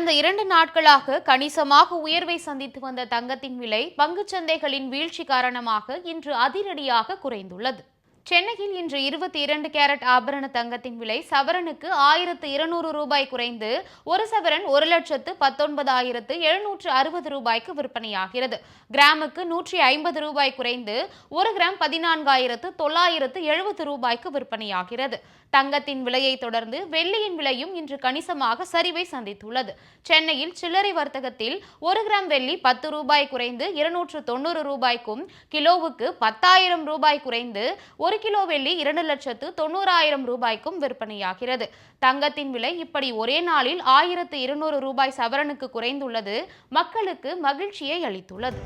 கடந்த 2 நாட்களாக கணிசமாக உயர்வை சந்தித்து வந்த தங்கத்தின் விலை பங்குச்சந்தைகளின் வீழ்ச்சி காரணமாக இன்று அதிரடியாக குறைந்துள்ளது. சென்னையில் இன்று 22 கேரட் ஆபரண தங்கத்தின் விலை சவரனுக்கு ரூபாய் 1200 குறைந்து ஒரு சவரன் 1,19,760 ரூபாய்க்கு விற்பனையாகிறது. கிராமுக்கு ரூபாய் 150 குறைந்து ஒரு கிராம் 14,970 ரூபாய்க்கு விற்பனையாகிறது. தங்கத்தின் விலையை தொடர்ந்து வெள்ளியின் விலையும் இன்று கணிசமாக சரிவை சந்தித்துள்ளது. சென்னையில் சில்லறை வர்த்தகத்தில் ஒரு கிராம் வெள்ளி 10 ரூபாய் குறைந்து 290 ரூபாய்க்கும், கிலோவுக்கு 10,000 ரூபாய் குறைந்து ஒரு கிலோ வெள்ளி 2,90,000 ரூபாய்க்கும் விற்பனையாகிறது. தங்கத்தின் விலை இப்படி ஒரே நாளில் 1,200 ரூபாய் சவரனுக்கு குறைந்துள்ளது மக்களுக்கு மகிழ்ச்சியை அளித்துள்ளது.